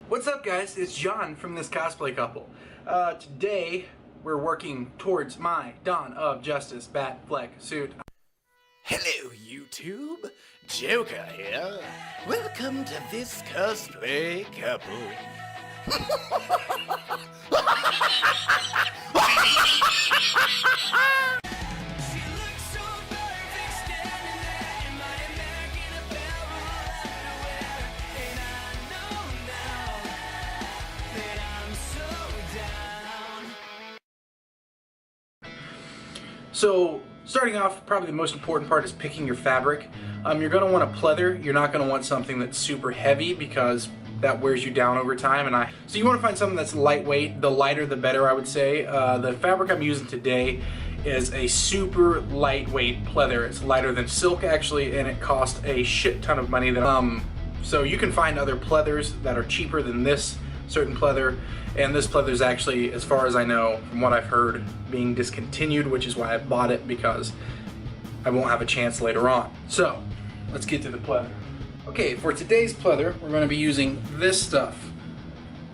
What's up, guys? It's John from This Cosplay Couple. Today we're working towards my Dawn of Justice Batfleck suit. Hello, YouTube. Joker here. Welcome to This Cosplay Couple. So, starting off, probably the most important part is picking your fabric. You're going to want a pleather. You're not going to want something that's super heavy because that wears you down over time. So you want to find something that's lightweight. The lighter the better, I would say. The fabric I'm using today is a super lightweight pleather. It's lighter than silk actually, and it costs a shit ton of money. So you can find other pleathers that are cheaper than this certain pleather, and this pleather is actually, as far as I know, from what I've heard, being discontinued, which is why I bought it, because I won't have a chance later on. So let's get to the pleather. Okay, for today's pleather, we're going to be using this stuff.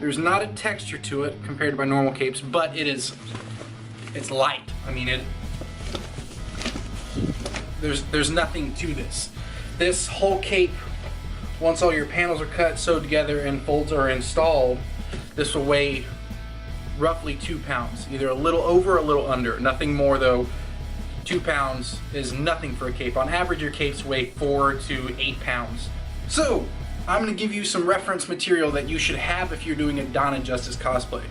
There's not a texture to it compared to my normal capes, but it's light. I mean, there's nothing to this. This whole cape, once all your panels are cut, sewed together, and folds are installed, this will weigh roughly 2 pounds, either a little over or a little under. Nothing more though. 2 pounds is nothing for a cape. On average, your capes weigh 4 to 8 pounds. So, I'm going to give you some reference material that you should have if you're doing a Dawn of Justice cosplay.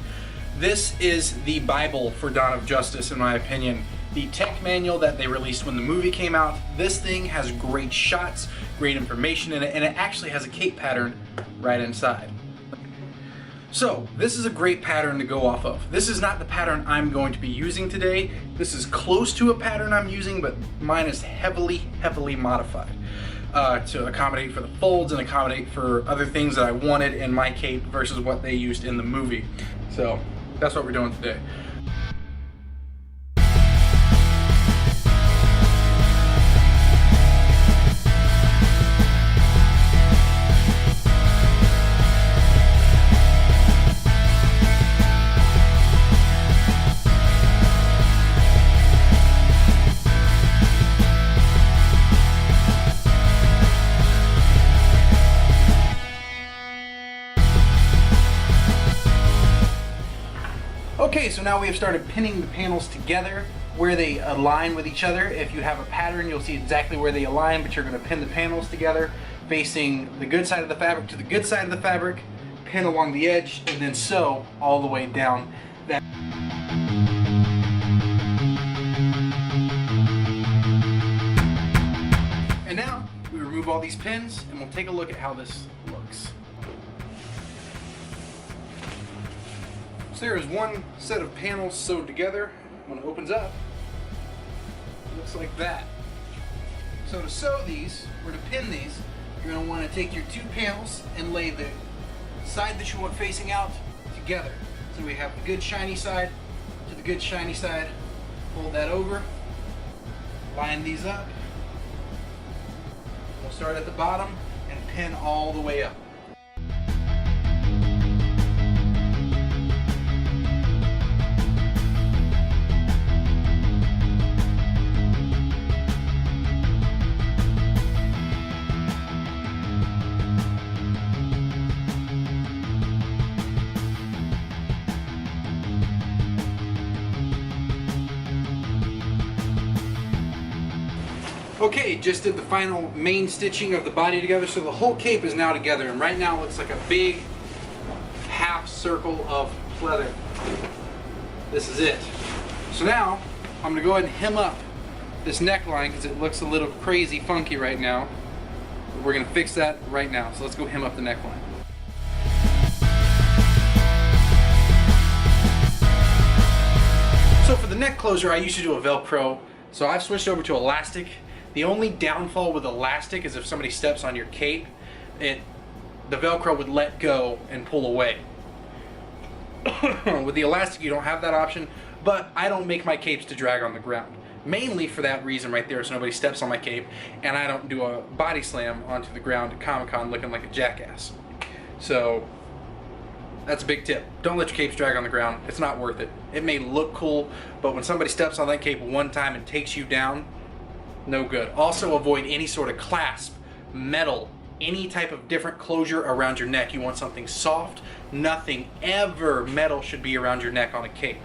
This is the Bible for Dawn of Justice, in my opinion. The tech manual that they released when the movie came out. This thing has great shots, great information in it, and it actually has a cape pattern right inside. So, this is a great pattern to go off of. This is not the pattern I'm going to be using today. This is close to a pattern I'm using, but mine is heavily modified to accommodate for the folds and accommodate for other things that I wanted in my cape versus what they used in the movie. So, that's what we're doing today. Okay, so now we have started pinning the panels together where they align with each other. If you have a pattern, you'll see exactly where they align, but you're going to pin the panels together facing the good side of the fabric to the good side of the fabric, pin along the edge, and then sew all the way down that. And now we remove all these pins and we'll take a look at how this looks. So there is one set of panels sewed together. When it opens up, it looks like that. So to sew these, or to pin these, you're going to want to take your two panels and lay the side that you want facing out together. So we have the good shiny side to the good shiny side. Fold that over, line these up. We'll start at the bottom and pin all the way up. Okay, just did the final main stitching of the body together, so the whole cape is now together, and right now it looks like a big half circle of pleather. This is it. So now, I'm going to go ahead and hem up this neckline because it looks a little crazy funky right now. We're going to fix that right now, so let's go hem up the neckline. So for the neck closure, I used to do a Velcro, so I've switched over to elastic. The only downfall with elastic is if somebody steps on your cape, the Velcro would let go and pull away. With the elastic, you don't have that option, but I don't make my capes to drag on the ground. Mainly for that reason right there, so nobody steps on my cape, and I don't do a body slam onto the ground at Comic-Con looking like a jackass. So That's a big tip. Don't let your capes drag on the ground. It's not worth it. It may look cool, but when somebody steps on that cape one time and takes you down, no good. Also avoid any sort of clasp, metal, any type of different closure around your neck. You want something soft. Nothing ever metal should be around your neck on a cape.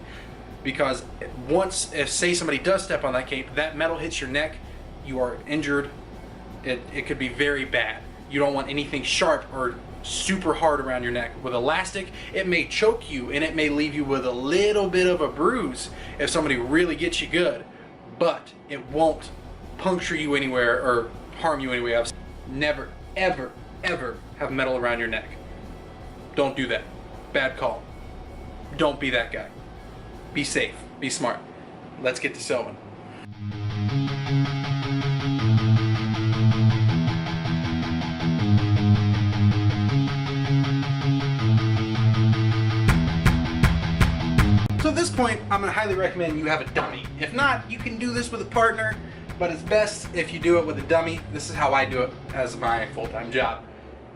Because once, if say somebody does step on that cape, that metal hits your neck, you are injured. It could be very bad. You don't want anything sharp or super hard around your neck. With elastic, it may choke you and it may leave you with a little bit of a bruise if somebody really gets you good, but it won't puncture you anywhere or harm you anyway. I've never, ever, ever have metal around your neck. Don't do that. Bad call. Don't be that guy. Be safe. Be smart. Let's get to sewing. So at this point, I'm going to highly recommend you have a dummy. If not, you can do this with a partner, but it's best if you do it with a dummy. This is how I do it as my full-time job.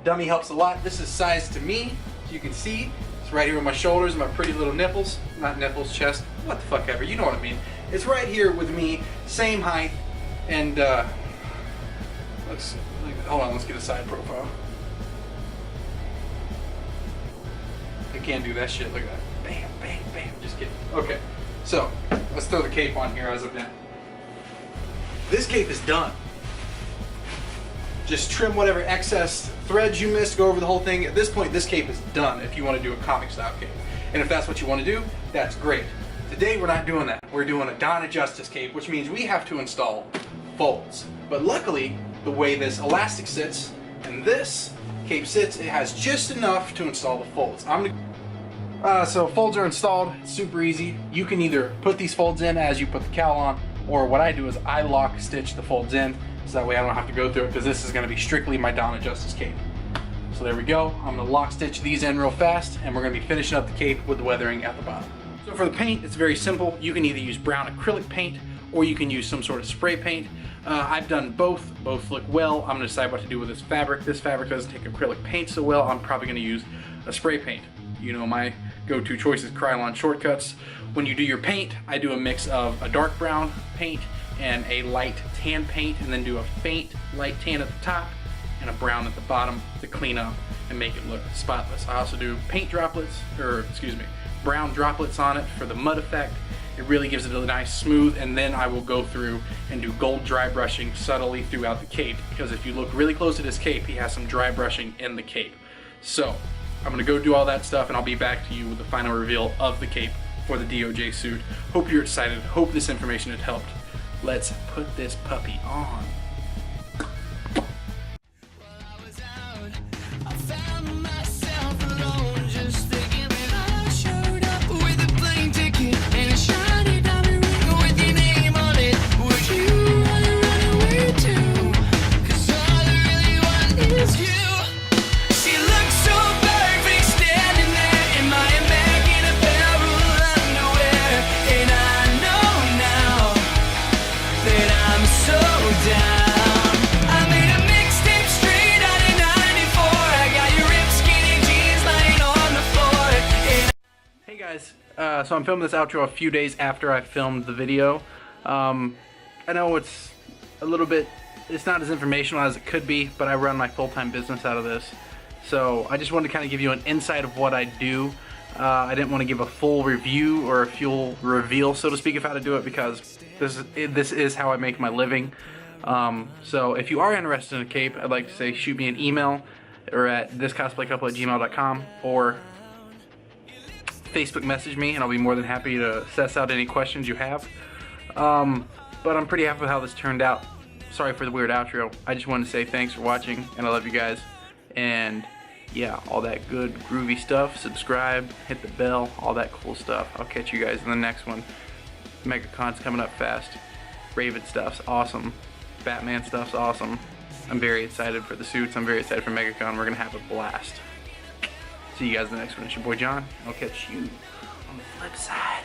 Dummy helps a lot. This is sized to me, as you can see. It's right here with my shoulders and my pretty little nipples. Not nipples, chest, what the fuck ever, you know what I mean. It's right here with me, same height, and hold on, let's get a side profile. I can't do that shit, look at that. Bam, bam, bam, just kidding. Okay, so let's throw the cape on here as of now. This cape is done. Just trim whatever excess threads you missed, go over the whole thing. At this point, this cape is done if you want to do a comic style cape. And if that's what you want to do, that's great. Today we're not doing that. We're doing a Donna Justice cape, which means we have to install folds. But luckily, the way this elastic sits and this cape sits, it has just enough to install the folds. So folds are installed, it's super easy. You can either put these folds in as you put the cowl on, or what I do is I lock stitch the folds in, so that way I don't have to go through it, because this is going to be strictly my Donna Justice cape. So there we go. I'm going to lock stitch these in real fast, and we're going to be finishing up the cape with the weathering at the bottom. So for the paint, it's very simple. You can either use brown acrylic paint, or you can use some sort of spray paint. I've done both. Both look well. I'm going to decide what to do with this fabric. This fabric doesn't take acrylic paint so well. I'm probably going to use a spray paint. You know, my go-to choice is Krylon Shortcuts. When you do your paint, I do a mix of a dark brown paint and a light tan paint, and then do a faint light tan at the top and a brown at the bottom to clean up and make it look spotless. I also do paint droplets, or excuse me, brown droplets on it for the mud effect. It really gives it a nice smooth, and then I will go through and do gold dry brushing subtly throughout the cape, because if you look really close at his cape, he has some dry brushing in the cape. So I'm gonna go do all that stuff, and I'll be back to you with the final reveal of the cape for the DOJ suit. Hope you're excited. Hope this information had helped. Let's put this puppy on. So I'm filming this outro a few days after I filmed the video. I know it's a little bit, it's not as informational as it could be, but I run my full-time business out of this. So I just wanted to kind of give you an insight of what I do. I didn't want to give a full review or a full reveal, so to speak, of how to do it, because this is how I make my living. So if you are interested in a cape, I'd like to say shoot me an email or at thiscosplaycouple@gmail.com, or Facebook message me, and I'll be more than happy to assess out any questions you have. But I'm pretty happy with how this turned out. Sorry for the weird outro. I just wanted to say thanks for watching, and I love you guys. And yeah, all that good groovy stuff. Subscribe, hit the bell, all that cool stuff. I'll catch you guys in the next one. MegaCon's coming up fast. Raven stuff's awesome. Batman stuff's awesome. I'm very excited for the suits. I'm very excited for MegaCon. We're gonna have a blast. See you guys in the next one. It's your boy John. I'll catch you on the flip side.